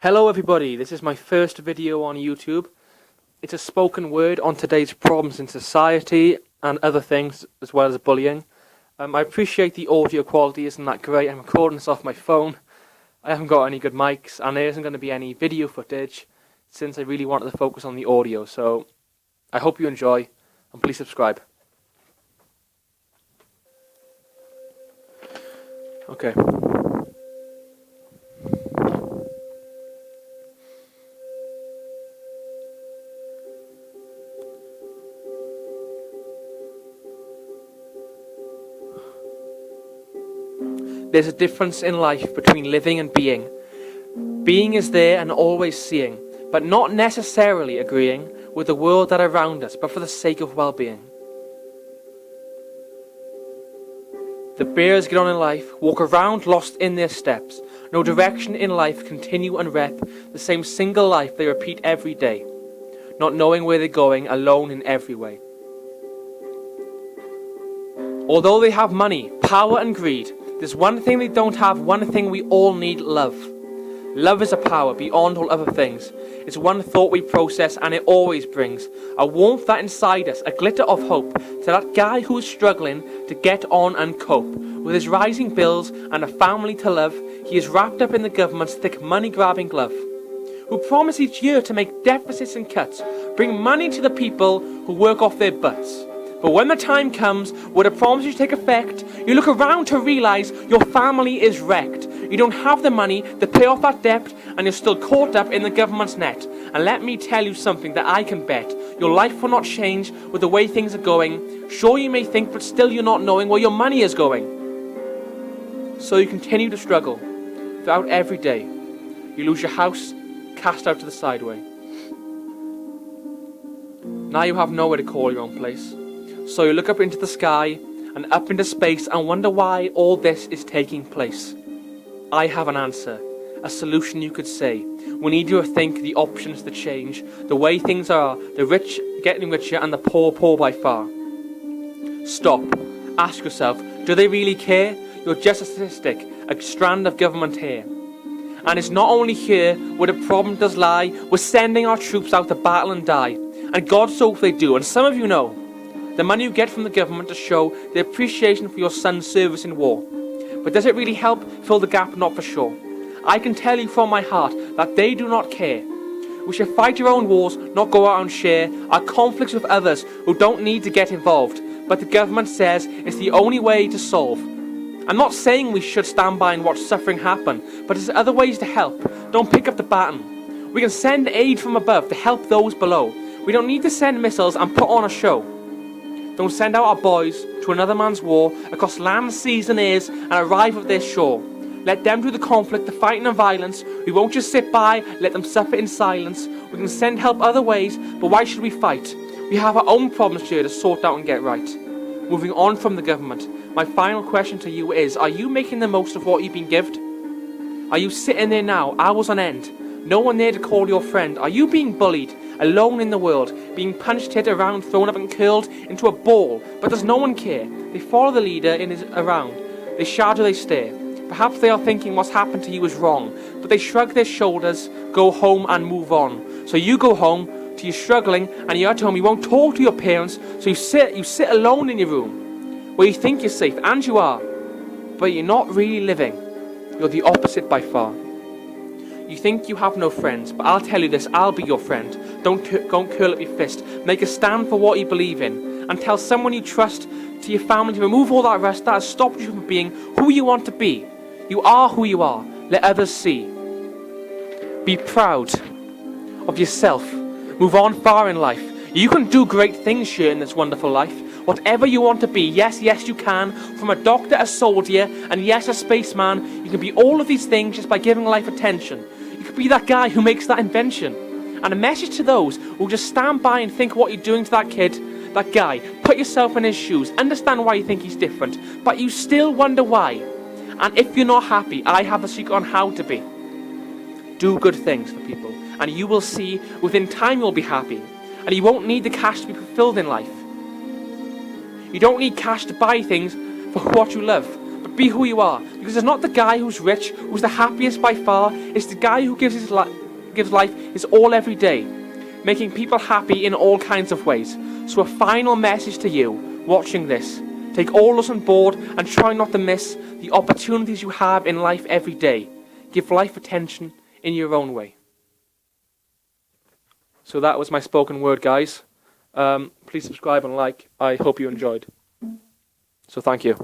Hello everybody, this is my first video on YouTube. It's a spoken word on today's problems in society and other things as well as bullying. I appreciate the audio quality isn't that great. I'm recording this off my phone. I haven't got any good mics and there isn't going to be any video footage since I really wanted to focus on the audio. So I hope you enjoy and please subscribe. Okay. There's a difference in life between living and being. Being is there and always seeing, but not necessarily agreeing with the world that around us, but for the sake of well-being. The bears get on in life, walk around lost in their steps, no direction in life, continue and rep the same single life they repeat every day, not knowing where they're going, alone in every way. Although they have money, power and greed, there's one thing they don't have, one thing we all need: love. Love is a power beyond all other things. It's one thought we process and it always brings a warmth that inside us, a glitter of hope to that guy who is struggling to get on and cope. With his rising bills and a family to love, he is wrapped up in the government's thick money-grabbing glove. Who promise each year to make deficits and cuts, bring money to the people who work off their butts. But when the time comes where the promises take effect, you look around to realise your family is wrecked. You don't have the money to pay off that debt and you're still caught up in the government's net. And let me tell you something that I can bet. Your life will not change with the way things are going. Sure, you may think, but still you're not knowing where your money is going. So you continue to struggle throughout every day. You lose your house, cast out to the sideway. Now you have nowhere to call your own place. So you look up into the sky and up into space and wonder why all this is taking place. I have an answer, a solution you could say. We need you to think the options to change the way things are, the rich getting richer and the poor by far. Stop, ask yourself, do they really care? You're just a statistic, a strand of government hair. And it's not only here where the problem does lie, we're sending our troops out to battle and die. And God so if they do, and some of you know, the money you get from the government to show the appreciation for your son's service in war. But does it really help fill the gap? Not for sure. I can tell you from my heart that they do not care. We should fight your own wars, not go out and share our conflicts with others who don't need to get involved. But the government says it's the only way to solve. I'm not saying we should stand by and watch suffering happen, but there's other ways to help. Don't pick up the baton. We can send aid from above to help those below. We don't need to send missiles and put on a show. Don't send out our boys to another man's war across land, seas and airs and arrive at their shore. Let them do the conflict, the fighting and violence. We won't just sit by, let them suffer in silence. We can send help other ways, but why should we fight? We have our own problems here to sort out and get right. Moving on from the government, my final question to you is, are you making the most of what you've been given? Are you sitting there now, hours on end? No one there to call your friend? Are you being bullied? Alone in the world, being punched, hit around, thrown up and curled into a ball, but does no one care? They follow the leader around, they shadow, they stare. Perhaps they are thinking what's happened to you is wrong, but they shrug their shoulders, go home and move on. So you go home to your struggling and you're at home, you won't talk to your parents, so you sit alone in your room, where you think you're safe, and you are, but you're not really living. You're the opposite by far. You think you have no friends, but I'll tell you this, I'll be your friend. Don't curl up your fist. Make a stand for what you believe in. And tell someone you trust, to your family, to remove all that rest that has stopped you from being who you want to be. You are who you are. Let others see. Be proud of yourself. Move on far in life. You can do great things here in this wonderful life. Whatever you want to be, yes, you can. From a doctor, a soldier, and yes, a spaceman. You can be all of these things just by giving life attention. You could be that guy who makes that invention. And a message to those who just stand by and think what you're doing to that kid, that guy. Put yourself in his shoes. Understand why you think he's different. But you still wonder why. And if you're not happy, I have a secret on how to be. Do good things for people. And you will see within time you'll be happy. And you won't need the cash to be fulfilled in life. You don't need cash to buy things for what you love. But Be who you are, because it's not the guy who's rich, who's the happiest by far. It's the guy who gives life his all every day, making people happy in all kinds of ways. So a final message to you watching this: take all this on board and try not to miss the opportunities you have in life every day. Give life attention in your own way. So that was my spoken word, guys. Please subscribe and like. I hope you enjoyed. So thank you.